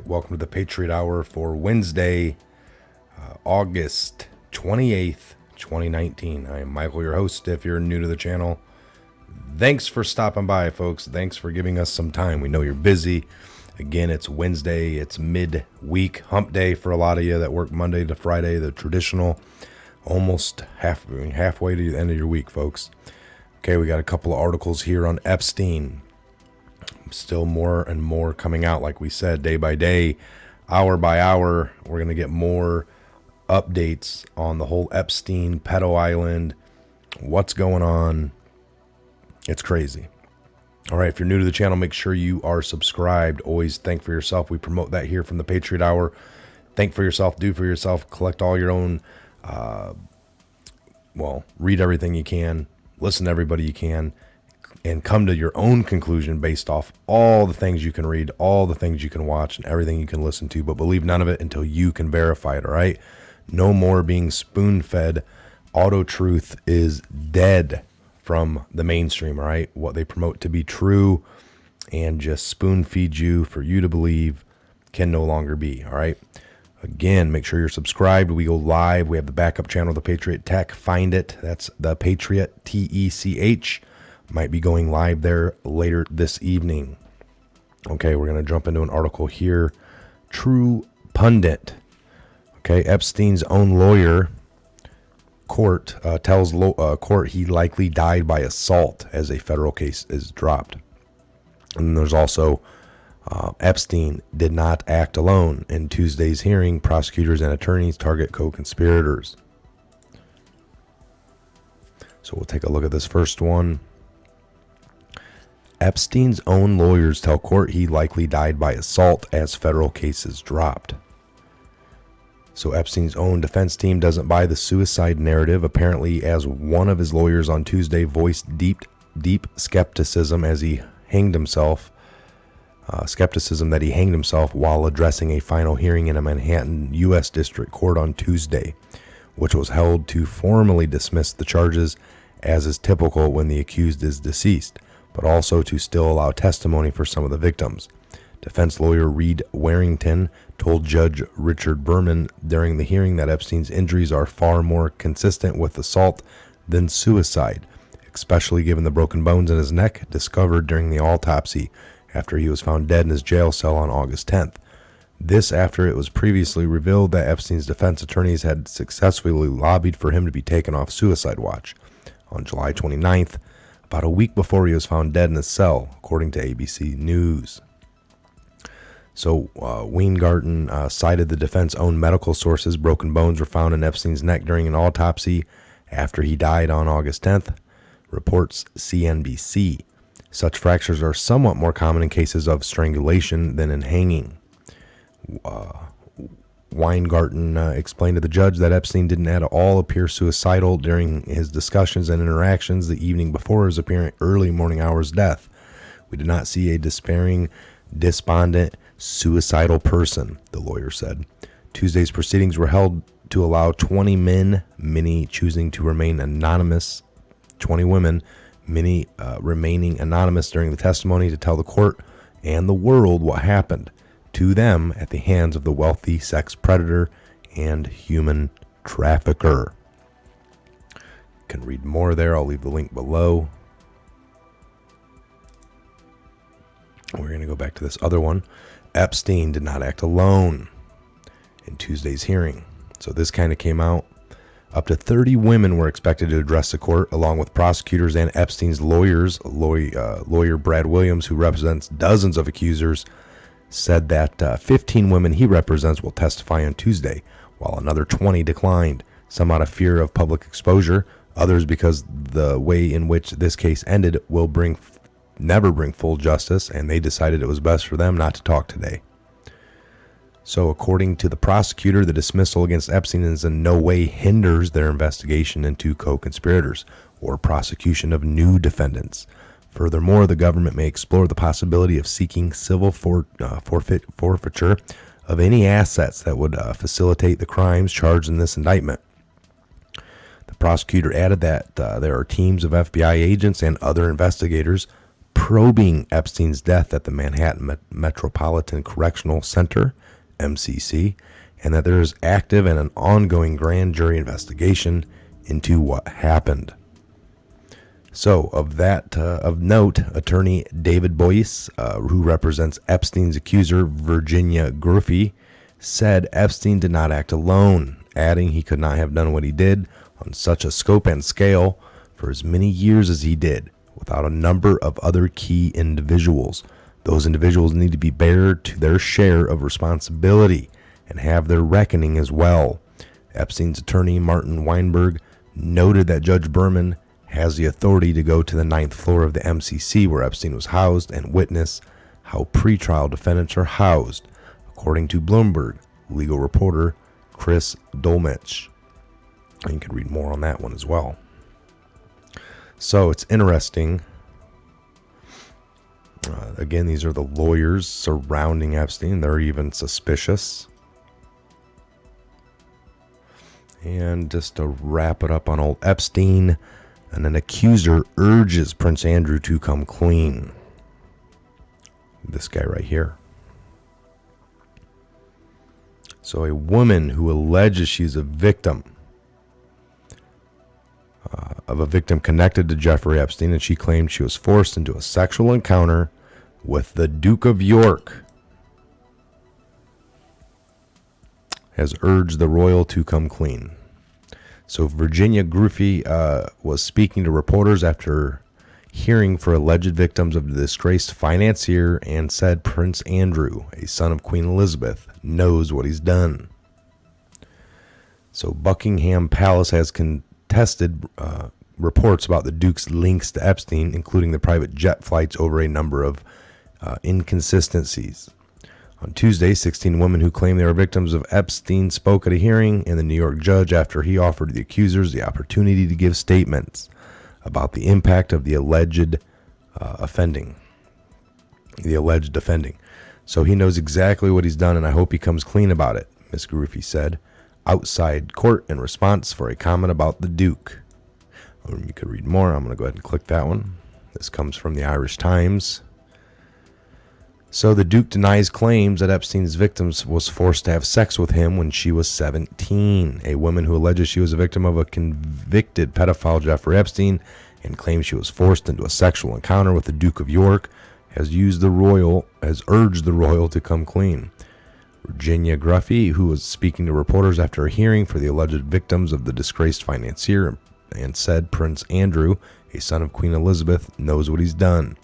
welcome to the Patriot Hour for Wednesday, August 28th, 2019. I am Michael, your host. If you're new to the channel, thanks for stopping by, folks. Thanks for giving us some time. We know you're busy. Again, it's Wednesday. It's mid-week hump day for a lot of you that work Monday to Friday, the traditional, almost halfway to the end of your week, folks. Okay, we got a couple of articles here on Epstein. Still more and more coming out, like we said, day by day, hour by hour. We're going to get more updates on the whole Epstein, pedo island, what's going on. It's crazy. All right, if you're new to the channel, make sure you are subscribed. Always think for yourself. We promote that here from the Patriot Hour. Think for yourself, do for yourself, collect all your own, read everything you can, listen to everybody you can, and come to your own conclusion based off all the things you can read, all the things you can watch, and everything you can listen to. But believe none of it until you can verify it, all right? No more being spoon-fed. Auto-truth is dead from the mainstream, all right? What they promote to be true and just spoon-feed you for you to believe can no longer be, all right? Again, make sure you're subscribed. We go live. We have the backup channel, The Patriot Tech. Find it. That's The Patriot, T-E-C-H. Might be going live there later this evening. Okay, we're going to jump into an article here. True Pundit. Okay, Epstein's own lawyer tells court he likely died by assault as a federal case is dropped. And there's also Epstein did not act alone. In Tuesday's hearing, prosecutors and attorneys target co-conspirators. So we'll take a look at this first one. Epstein's own lawyers tell court he likely died by assault as federal cases dropped. So Epstein's own defense team doesn't buy the suicide narrative, apparently, as one of his lawyers on Tuesday voiced deep skepticism as he hanged himself. Skepticism that he hanged himself while addressing a final hearing in a Manhattan U.S. District Court on Tuesday, which was held to formally dismiss the charges, as is typical when the accused is deceased, but also to still allow testimony for some of the victims. Defense lawyer Reed Warrington told Judge Richard Berman during the hearing that Epstein's injuries are far more consistent with assault than suicide, especially given the broken bones in his neck discovered during the autopsy after he was found dead in his jail cell on August 10th. This after it was previously revealed that Epstein's defense attorneys had successfully lobbied for him to be taken off suicide watch. On July 29th, about a week before he was found dead in his cell, according to ABC News. So Weingarten cited the defense-owned medical sources. Broken bones were found in Epstein's neck during an autopsy after he died on August 10th, reports CNBC. Such fractures are somewhat more common in cases of strangulation than in hanging. Weingarten explained to the judge that Epstein didn't at all appear suicidal during his discussions and interactions the evening before his apparent early morning hours death. We did not see a despairing, despondent, suicidal person, the lawyer said. Tuesday's proceedings were held to allow 20 men, many choosing to remain anonymous, 20 women, many remaining anonymous during the testimony, to tell the court and the world what happened to them at the hands of the wealthy sex predator and human trafficker. You can read more there. I'll leave the link below. We're going to go back to this other one. Epstein did not act alone in Tuesday's hearing. So this kind of came out. Up to 30 women were expected to address the court, along with prosecutors and Epstein's lawyers. Lawyer Brad Williams, who represents dozens of accusers, said that 15 women he represents will testify on Tuesday, while another 20 declined, some out of fear of public exposure, others because the way in which this case ended will never bring full justice, and they decided it was best for them not to talk today. So according to the prosecutor, the dismissal against Epstein in no way hinders their investigation into co-conspirators or prosecution of new defendants. Furthermore, the government may explore the possibility of seeking civil forfeiture of any assets that would facilitate the crimes charged in this indictment. The prosecutor added that there are teams of FBI agents and other investigators probing Epstein's death at the Manhattan Metropolitan Correctional Center, MCC, and that there is active and an ongoing grand jury investigation into what happened. So, of note, attorney David Boyce, who represents Epstein's accuser Virginia Griffey, said Epstein did not act alone, adding he could not have done what he did on such a scope and scale for as many years as he did without a number of other key individuals. Those individuals need to be bared to their share of responsibility and have their reckoning as well. Epstein's attorney Martin Weinberg noted that Judge Berman has the authority to go to the 9th floor of the MCC where Epstein was housed and witness how pretrial defendants are housed, according to Bloomberg legal reporter Chris Dolmetsch. And you can read more on that one as well. So it's interesting. Again, these are the lawyers surrounding Epstein. They're even suspicious. And just to wrap it up on old Epstein, and an accuser urges Prince Andrew to come clean. This guy right here. So a woman who alleges she's a victim of a victim connected to Jeffrey Epstein, and she claimed she was forced into a sexual encounter with the Duke of York, has urged the royal to come clean. So Virginia Griffey was speaking to reporters after hearing for alleged victims of the disgraced financier and said Prince Andrew, a son of Queen Elizabeth, knows what he's done. So Buckingham Palace has contested reports about the Duke's links to Epstein, including the private jet flights, over a number of inconsistencies. On Tuesday, 16 women who claim they were victims of Epstein spoke at a hearing in the New York judge after he offered the accusers the opportunity to give statements about the impact of the alleged offending. So he knows exactly what he's done, and I hope he comes clean about it, Ms. Griffey said, outside court in response for a comment about the Duke. You could read more. I'm going to go ahead and click that one. This comes from the Irish Times. So the Duke denies claims that Epstein's victim was forced to have sex with him when she was 17. A woman who alleges she was a victim of a convicted pedophile, Jeffrey Epstein, and claims she was forced into a sexual encounter with the Duke of York, has urged the royal to come clean. Virginia Griffey, who was speaking to reporters after a hearing for the alleged victims of the disgraced financier, and said Prince Andrew, a son of Queen Elizabeth, knows what he's done.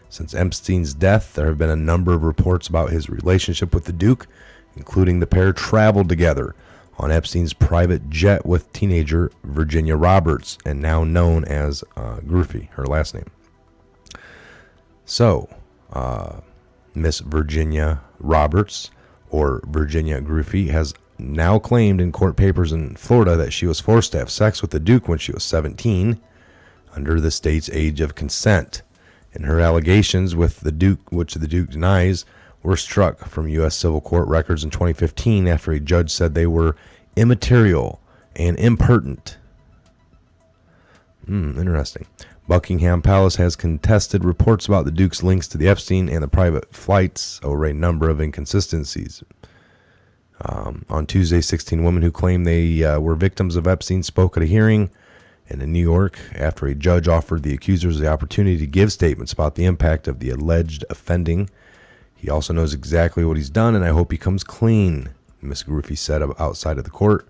Since Epstein's death, there have been a number of reports about his relationship with the Duke, including the pair traveled together on Epstein's private jet with teenager Virginia Roberts, and now known as Griffey, her last name. So, Miss Virginia Roberts, or Virginia Griffey, has now claimed in court papers in Florida that she was forced to have sex with the Duke when she was 17, under the state's age of consent. And her allegations with the Duke, which the Duke denies, were struck from U.S. civil court records in 2015 after a judge said they were immaterial and impertinent. Interesting. Buckingham Palace has contested reports about the Duke's links to the Epstein and the private flights over a number of inconsistencies. On Tuesday, 16 women who claim they were victims of Epstein spoke at a hearing in New York after a judge offered the accusers the opportunity to give statements about the impact of the alleged offending. He also knows exactly what he's done, and I hope he comes clean, Ms. Griffey said outside of the court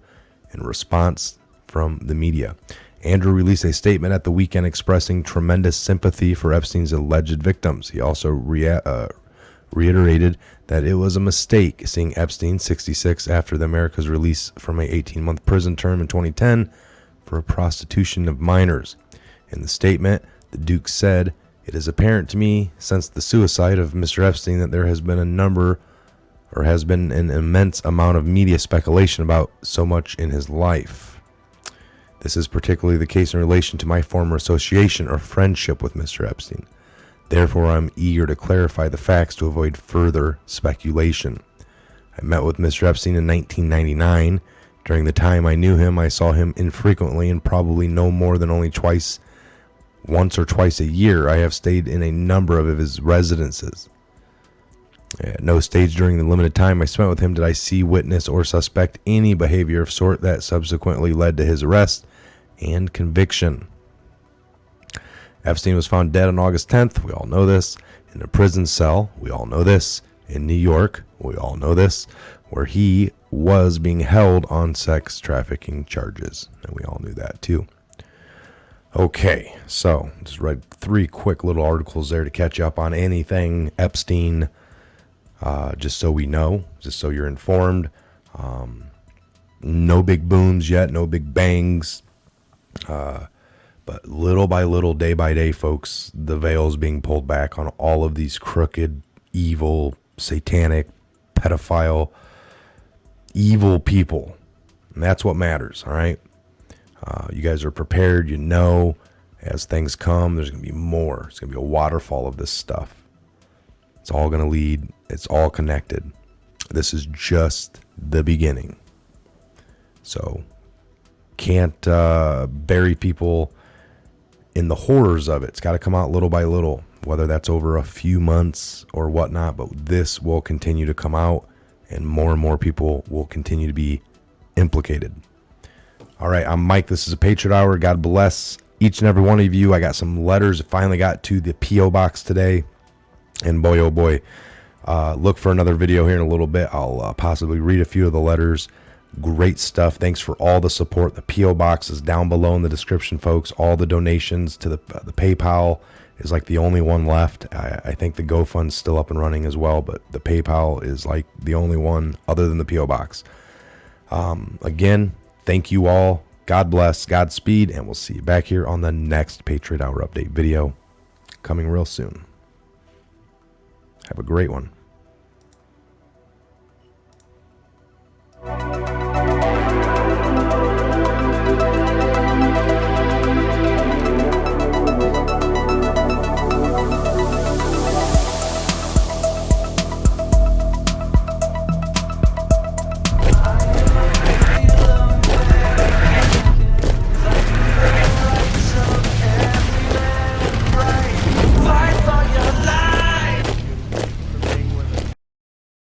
in response from the media. Andrew released a statement at the weekend expressing tremendous sympathy for Epstein's alleged victims. He also reiterated that it was a mistake seeing Epstein, 66, after the America's release from a 18-month prison term in 2010 for prostitution of minors. In the statement, the Duke said, "It is apparent to me since the suicide of Mr. Epstein that there has been an immense amount of media speculation about so much in his life. This is particularly the case in relation to my former association or friendship with Mr. Epstein. Therefore, I'm eager to clarify the facts to avoid further speculation. I met with Mr. Epstein in 1999. During the time I knew him, I saw him infrequently and probably no more than only twice Once or twice a year, I have stayed in a number of his residences. At no stage during the limited time I spent with him did I see, witness, or suspect any behavior of sort that subsequently led to his arrest and conviction. Epstein was found dead on August 10th. We all know this. In a prison cell. We all know this. In New York. We all know this. Where he was being held on sex trafficking charges. And we all knew that too. Okay, so just read 3 quick little articles there to catch up on anything Epstein, just so we know, just so you're informed. No big booms yet, no big bangs, but little by little, day by day, folks, the veil is being pulled back on all of these crooked, evil, satanic, pedophile, evil people. And that's what matters, all right? You guys are prepared, you know, as things come, there's going to be more. It's going to be a waterfall of this stuff. It's all going to lead, it's all connected. This is just the beginning. So, can't bury people in the horrors of it. It's got to come out little by little, whether that's over a few months or whatnot, but this will continue to come out, and more people will continue to be implicated. All right, I'm Mike. This is a Patriot Hour. God bless each and every one of you. I got some letters. Finally got to the P.O Box today. And boy, oh boy, look for another video here in a little bit. I'll possibly read a few of the letters. Great stuff. Thanks for all the support. The P.O Box is down below in the description, folks. All the donations to the PayPal is like the only one left. I think the GoFund's still up and running as well, but the PayPal is like the only one other than the P.O Box. Again, thank you all. God bless, Godspeed, and we'll see you back here on the next Patriot Hour update video coming real soon. Have a great one.